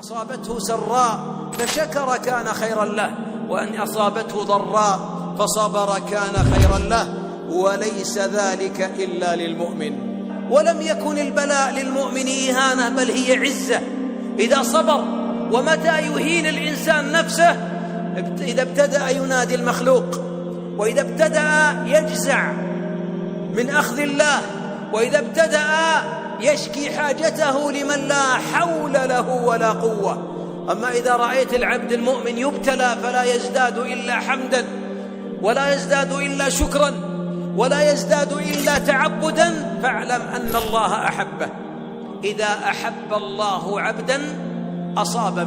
أصابته سراء فشكر كان خيرا له، وأن أصابته ضراء فصبر كان خيرا له، وليس ذلك إلا للمؤمن. ولم يكن البلاء للمؤمن إهانة، بل هي عزة إذا صبر. ومتى يهين الإنسان نفسه؟ إذا ابتدأ ينادي المخلوق، وإذا ابتدأ يجزع من أخذ الله، وإذا ابتدأ يشكي حاجته لمن لا حول له ولا قوة. أما إذا رأيت العبد المؤمن يبتلى فلا يزداد إلا حمدا، ولا يزداد إلا شكرا، ولا يزداد إلا تعبدا، فاعلم أن الله أحبه. إذا أحب الله عبدا أصاب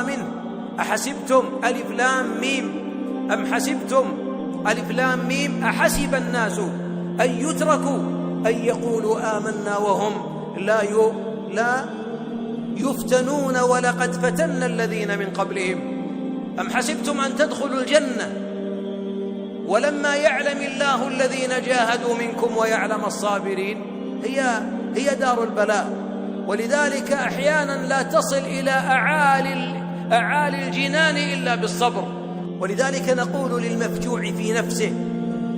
منه. أحسبتم ألف لام ميم أم حسبتم ألف لام ميم أحسب الناس أن يتركوا أن يقولوا آمنا وهم لا يفتنون ولقد فتنا الذين من قبلهم. أم حسبتم أن تدخلوا الجنة ولما يعلم الله الذين جاهدوا منكم ويعلم الصابرين؟ هي دار البلاء. ولذلك أحيانا لا تصل إلى أعالي الجنان إلا بالصبر. ولذلك نقول للمفجوع في نفسه،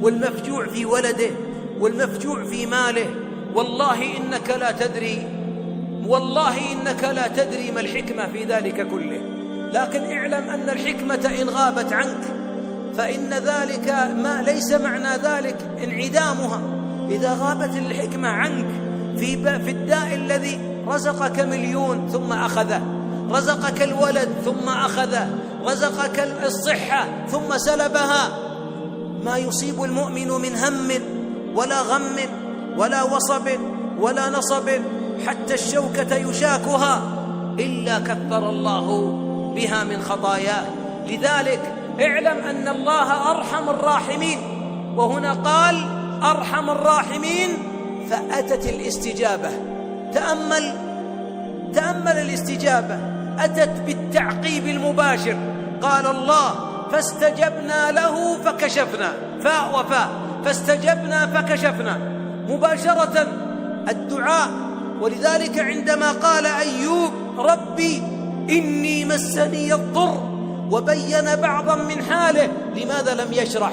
والمفجوع في ولده، والمفجوع في ماله: والله إنك لا تدري ما الحكمة في ذلك كله. لكن اعلم أن الحكمة إن غابت عنك فإن ذلك ما ليس معنى ذلك انعدامها. إذا غابت الحكمة عنك في الداء الذي رزقك 1,000,000 ثم أخذه، رزقك الولد ثم أخذه، رزقك الصحة ثم سلبها، ما يصيب المؤمن من هم ولا غم ولا وصب ولا نصب حتى الشوكة يشاكها إلا كفر الله بها من خطاياه. لذلك اعلم أن الله أرحم الراحمين، وهنا قال أرحم الراحمين، فأتت الاستجابة. تأمل الاستجابة، أتت بالتعقيب المباشر. قال الله: فاستجبنا له فكشفنا، فاء وفاء، فاستجبنا فكشفنا، مباشرة الدعاء. ولذلك عندما قال أيوب: ربي إني مسني الضر، وبين بعضا من حاله، لماذا لم يشرح؟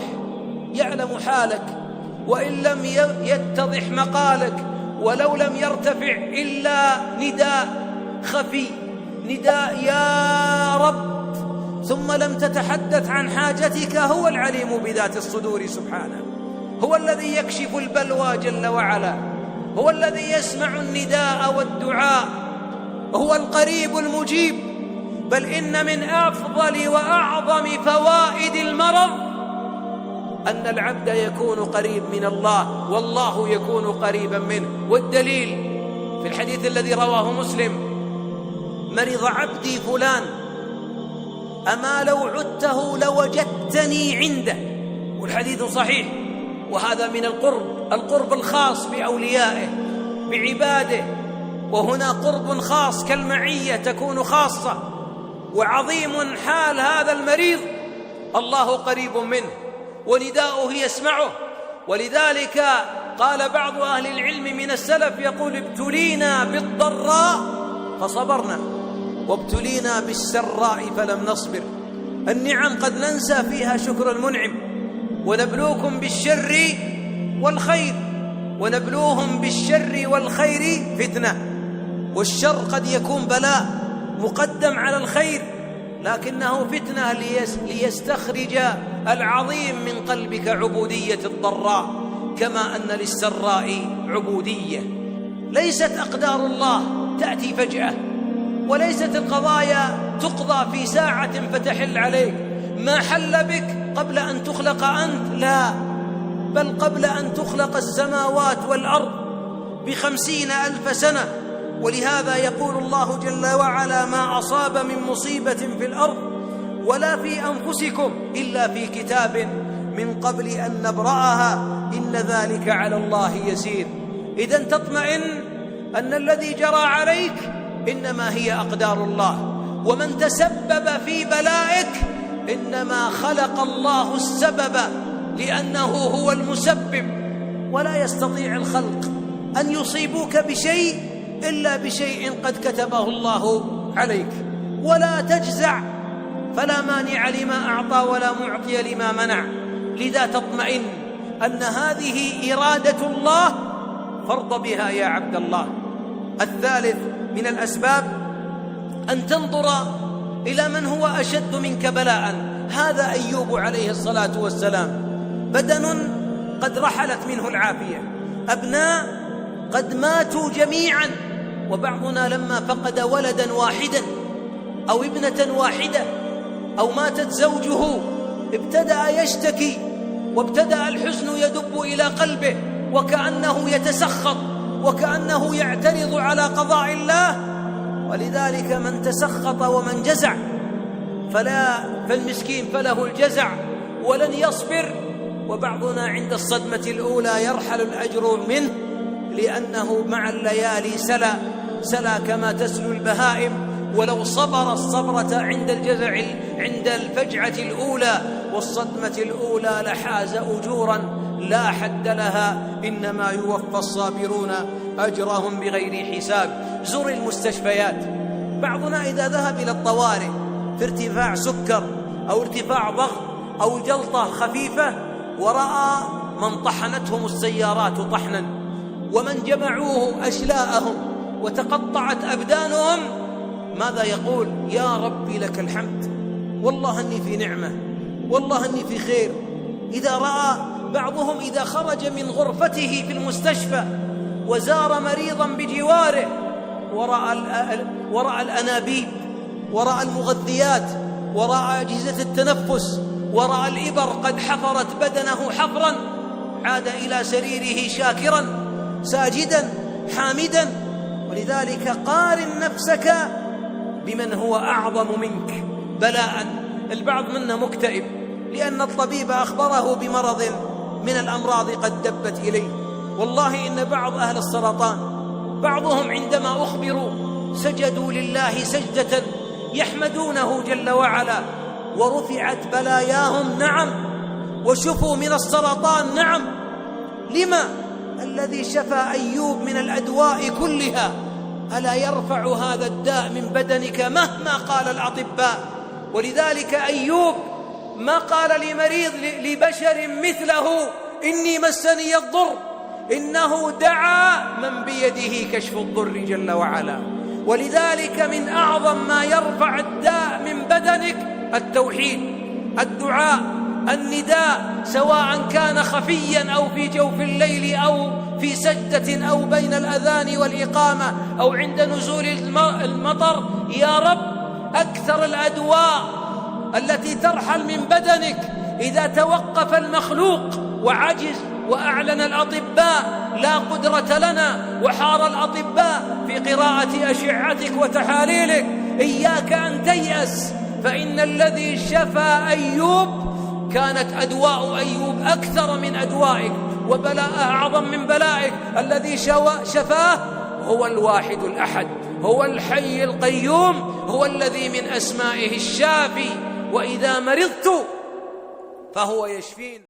يعلم حالك، وإن لم يتضح مقالك، ولو لم يرتفع إلا نداء خفي، نداء يا رب، ثم لم تتحدث عن حاجتك. هو العليم بذات الصدور سبحانه، هو الذي يكشف البلوى جل وعلا، هو الذي يسمع النداء والدعاء، هو القريب المجيب. بل إن من أفضل وأعظم فوائد المرض أن العبد يكون قريب من الله، والله يكون قريبا منه. والدليل في الحديث الذي رواه مسلم: مرض عبدي فلان أما لو عدته لوجدتني عنده. والحديث صحيح. وهذا من القرب الخاص بأوليائه بعباده. وهنا قرب خاص كالمعية تكون خاصة. وعظيم حال هذا المريض، الله قريب منه ونداؤه يسمعه. ولذلك قال بعض أهل العلم من السلف يقول: ابتلينا بالضراء فصبرنا، وابتلينا بالسراء فلم نصبر. النعم قد ننسى فيها شكر المنعم. ونبلوكم بالشر والخير، ونبلوهم بالشر والخير فتنة. والشر قد يكون بلاء مقدم على الخير، لكنه فتنة ليستخرج العظيم من قلبك عبودية الضراء، كما أن للسراء عبودية. ليست أقدار الله تأتي فجأة، وليست القضايا تقضى في ساعة فتحل عليك. ما حل بك قبل أن تخلق أنت، لا، بل قبل أن تخلق السماوات والأرض ب50,000 سنة. ولهذا يقول الله جل وعلا: ما أصاب من مصيبة في الأرض ولا في أنفسكم إلا في كتاب من قبل أن نبرأها إن ذلك على الله يسير. إذن تطمئن أن الذي جرى عليك إنما هي أقدار الله. ومن تسبب في بلائك إنما خلق الله السبب، لأنه هو المسبب. ولا يستطيع الخلق أن يصيبوك بشيء إلا بشيء قد كتبه الله عليك، ولا تجزع، فلا مانع لما أعطى ولا معطي لما منع، لذا تطمئن أن هذه إرادة الله فارض بها يا عبد الله. الثالث من الأسباب أن تنظر إلى من هو أشد منك بلاء. هذا أيوب عليه الصلاة والسلام، بدن قد رحلت منه العافية، أبناء قد ماتوا جميعا، وبعضنا لما فقد ولدا واحدا أو ابنة واحدة أو ماتت زوجه ابتدأ يشتكي، وابتدأ الحزن يدب إلى قلبه، وكأنه يتسخط، وكأنه يعترض على قضاء الله. ولذلك من تسخط ومن جزع فالمسكين فله الجزع ولن يصبر، وبعضنا عند الصدمة الأولى يرحل الأجر منه، لأنه مع الليالي سلا كما تسلو البهائم، ولو صبر الصبرة عند الجزع عند الفجعة الأولى والصدمة الأولى لحاز أجورا لا حد لها، إنما يوفى الصابرون أجرهم بغير حساب. زر المستشفيات. بعضنا إذا ذهب إلى الطوارئ في ارتفاع سكر أو ارتفاع ضغط أو جلطة خفيفة، ورأى من طحنتهم السيارات طحنا، ومن جمعوه أشلاءهم وتقطعت أبدانهم، ماذا يقول؟ يا ربي لك الحمد، والله أني في نعمة، والله أني في خير. إذا رأى بعضهم إذا خرج من غرفته في المستشفى وزار مريضا بجواره ورأى الأنابيب، ورأى المغذيات، ورأى أجهزة التنفس، ورأى الإبر قد حفرت بدنه حفرا، عاد إلى سريره شاكرا ساجدا حامدا. ولذلك قارن نفسك بمن هو أعظم منك بلاء. البعض منا مكتئب لأن الطبيب أخبره بمرض من الأمراض قد دبت إليه. والله إن بعض أهل السرطان بعضهم عندما أخبروا سجدوا لله سجدة يحمدونه جل وعلا، ورفعت بلاياهم، نعم، وشفوا من السرطان، نعم. لما؟ الذي شفى أيوب من الأدواء كلها ألا يرفع هذا الداء من بدنك مهما قال الأطباء؟ ولذلك أيوب ما قال لمريض لبشر مثله إني مسني الضر، إنه دعا من بيده كشف الضر جل وعلا. ولذلك من أعظم ما يرفع الداء من بدنك التوحيد، الدعاء، النداء، سواء كان خفيا أو في جوف الليل أو في سجدة أو بين الأذان والإقامة أو عند نزول المطر. يا رب، أكثر الأدواء التي ترحل من بدنك إذا توقف المخلوق وعجز وأعلن الأطباء لا قدرة لنا، وحار الأطباء في قراءة أشعتك وتحاليلك، إياك أن تيأس، فإن الذي شفى أيوب كانت أدواء أيوب أكثر من أدوائك، وبلاء أعظم من بلائك. الذي شفاه هو الواحد الأحد، هو الحي القيوم، هو الذي من أسمائه الشافي، وإذا مرضت فهو يشفين.